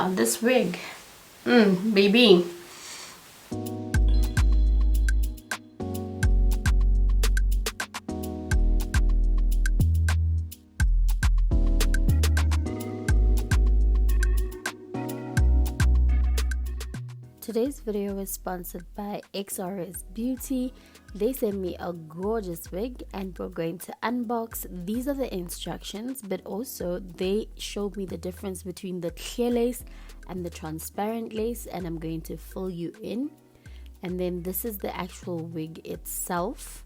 On this wig. Baby. Today's video is sponsored by Xrsbeauty. They sent me a gorgeous wig and we're going to unbox. These are the instructions, but also they showed me the difference between the clear lace and the transparent lace, and I'm going to fill you in. And then this is the actual wig itself.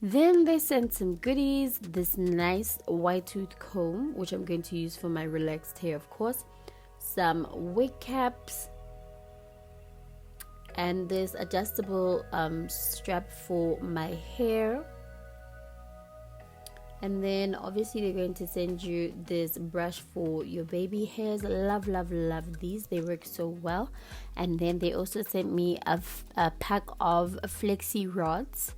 Then they sent some goodies, this nice white tooth comb, which I'm going to use for my relaxed hair, of course, some wig caps, and this adjustable strap for my hair. And then obviously they're going to send you this brush for your baby hairs. Love these, they work so well. And then they also sent me a pack of flexi rods.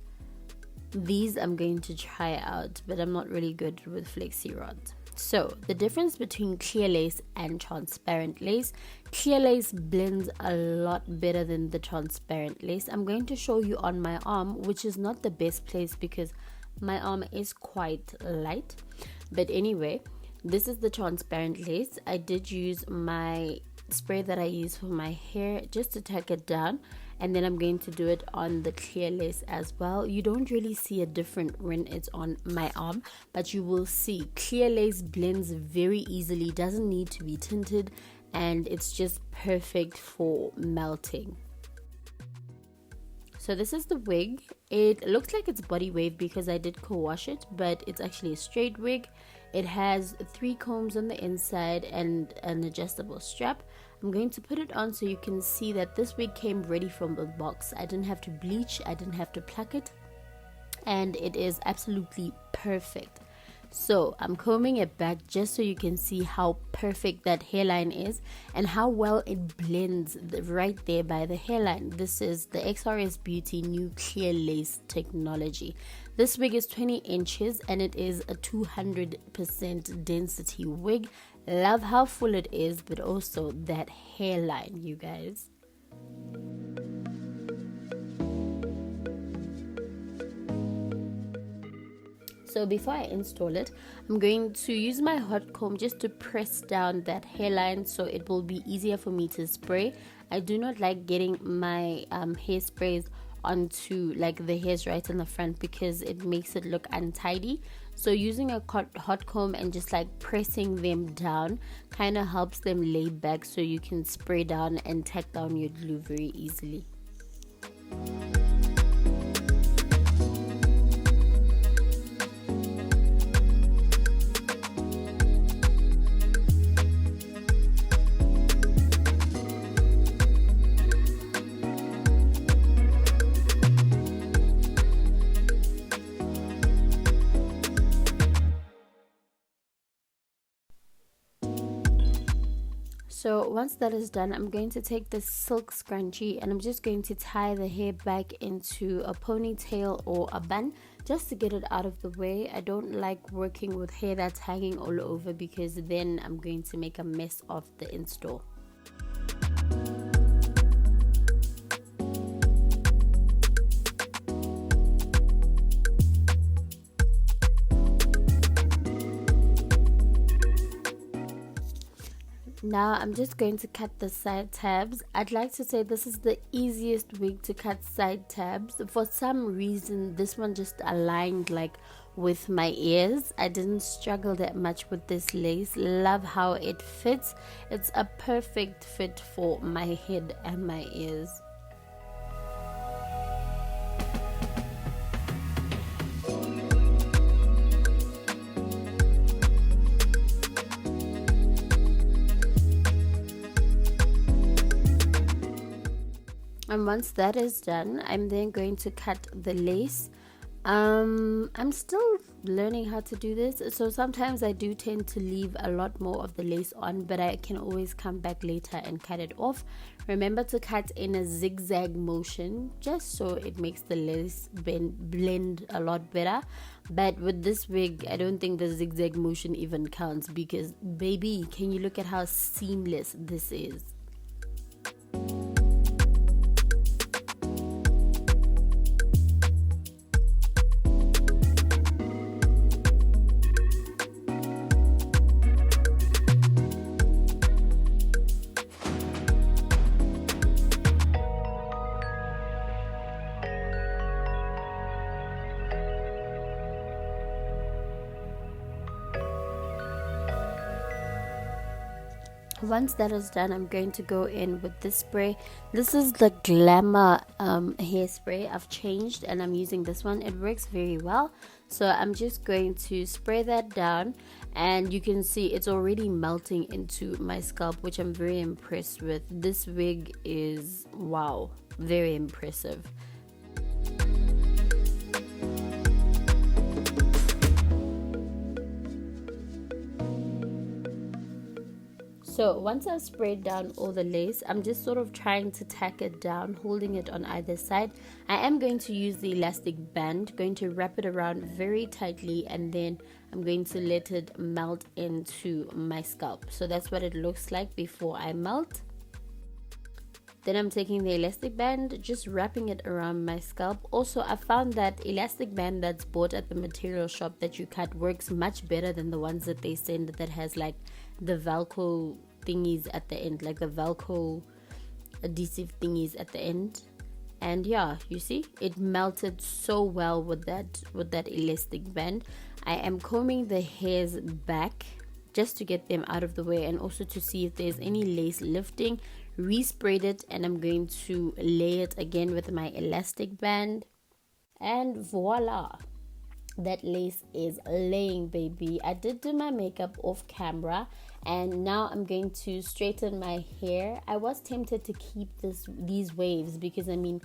These I'm going to try out, but I'm not really good with flexi rods. So the difference between clear lace and transparent lace: clear lace blends a lot better than the transparent lace. I'm going to show you on my arm, which is not the best place because my arm is quite light. But anyway, this is the transparent lace. I did use my spray that I use for my hair just to tuck it down, and then I'm going to do it on the clear lace as well. You don't really see a difference when it's on my arm, but you will see clear lace blends very easily, doesn't need to be tinted, and it's just perfect for melting. So this is the wig. It looks like it's body wave because I did co-wash it, but it's actually a straight wig. It has 3 combs on the inside and an adjustable strap. I'm going to put it on so you can see that this wig came ready from the box. I didn't have to bleach, I didn't have to pluck it, and it is absolutely perfect. So I'm combing it back just so you can see how perfect that hairline is and how well it blends right there by the hairline. This is the Xrsbeauty New CLEAR LACE technology. This wig is 20 inches and it is a 200% density wig. Love how full it is, but also that hairline, you guys. So before I install it, I'm going to use my hot comb just to press down that hairline so it will be easier for me to spray. I do not like getting my hairsprays onto like the hairs right in the front because it makes it look untidy. So using a hot comb and just like pressing them down kind of helps them lay back so you can spray down and tack down your glue very easily. So once that is done, I'm going to take this silk scrunchie and I'm just going to tie the hair back into a ponytail or a bun just to get it out of the way. I don't like working with hair that's hanging all over because then I'm going to make a mess of the install. Now I'm just going to cut the side tabs. I'd like to say this is the easiest wig to cut side tabs. For some reason this one just aligned like with my ears. I didn't struggle that much with this lace. Love how it fits. It's a perfect fit for my head and my ears. And once that is done, I'm then going to cut the lace. I'm still learning how to do this. So sometimes I do tend to leave a lot more of the lace on, but I can always come back later and cut it off. Remember to cut in a zigzag motion, just so it makes the lace blend a lot better. But with this wig, I don't think the zigzag motion even counts, because baby, can you look at how seamless this is? Once that is done, I'm going to go in with this spray. This is the Glamour hairspray. I've changed and I'm using this one. It works very well. So I'm just going to spray that down, and you can see it's already melting into my scalp, which I'm very impressed with. This wig is, wow, very impressive. So once I've sprayed down all the lace, I'm just sort of trying to tack it down, holding it on either side. I am going to use the elastic band, going to wrap it around very tightly, and then I'm going to let it melt into my scalp. So that's what it looks like before I melt. Then I'm taking the elastic band, just wrapping it around my scalp. Also, I found that elastic band that's bought at the material shop that you cut works much better than the ones that they send that has like the Velcro thingies at the end, like the Velcro adhesive thingies at the end. And yeah, you see, it melted so well with that elastic band. I am combing the hairs back just to get them out of the way, and also to see if there's any lace lifting. Resprayed it, and I'm going to lay it again with my elastic band, and voila, that lace is laying, baby. I did do my makeup off camera, and now I'm going to straighten my hair. I was tempted to keep these waves because, I mean,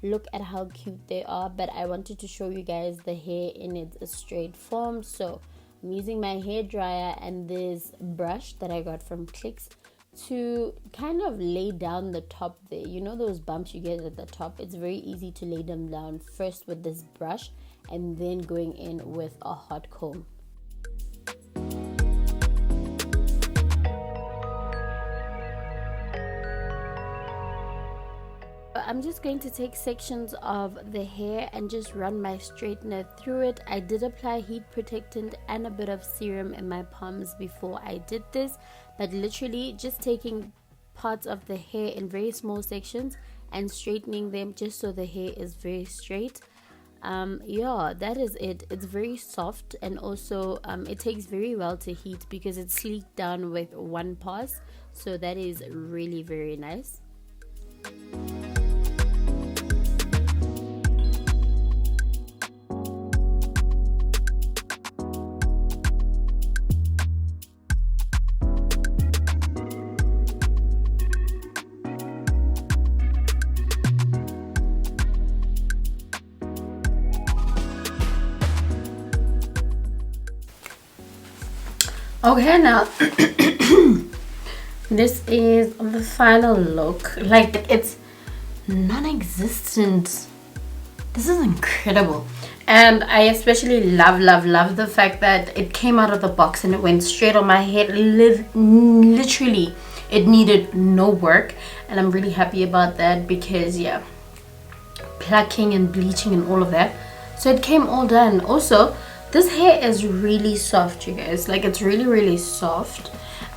look at how cute they are, but I wanted to show you guys the hair in its straight form. So I'm using my hair dryer and this brush that I got from Clicks to kind of lay down the top there. You know those bumps you get at the top? It's very easy to lay them down first with this brush, and then going in with a hot comb. I'm just going to take sections of the hair and just run my straightener through it. I did apply heat protectant and a bit of serum in my palms before I did this, but literally just taking parts of the hair in very small sections and straightening them just so the hair is very straight. Yeah, that is it. It's very soft, and also it takes very well to heat because it's sleeked down with one pass, so that is really very nice. Okay, now this is the final look. Like, it's non-existent. This is incredible, and I especially love the fact that it came out of the box and it went straight on my head. Literally, it needed no work, and I'm really happy about that because, yeah, plucking and bleaching and all of that, so it came all done. Also, this hair is really soft, you guys. Like, it's really soft,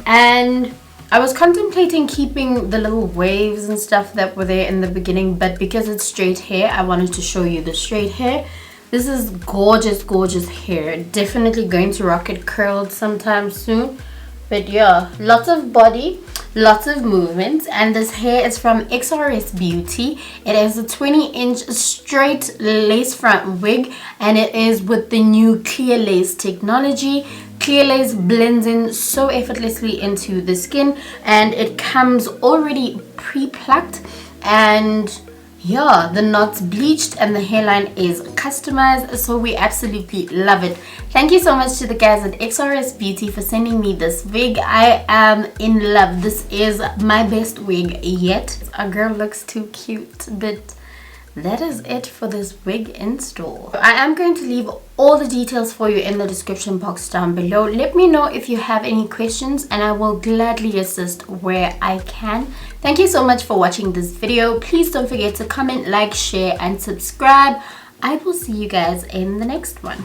and I was contemplating keeping the little waves and stuff that were there in the beginning, but because it's straight hair, I wanted to show you the straight hair. This is gorgeous hair. Definitely going to rock it curled sometime soon. But yeah, lots of body, lots of movement, and this hair is from Xrsbeauty. It is a 20-inch straight lace front wig, and it is with the new clear lace technology. Clear lace blends in so effortlessly into the skin, and it comes already pre-plucked, and Yeah, the knots bleached and the hairline is customized, so we absolutely love it. Thank you so much to the guys at XRS Beauty for sending me this wig. I am in love. This is my best wig yet. Our girl looks too cute, but that is it for this wig install. I am going to leave all the details for you in the description box down below. Let me know if you have any questions and I will gladly assist where I can. Thank you so much for watching this video. Please don't forget to comment, like, share and subscribe. I will see you guys in the next one.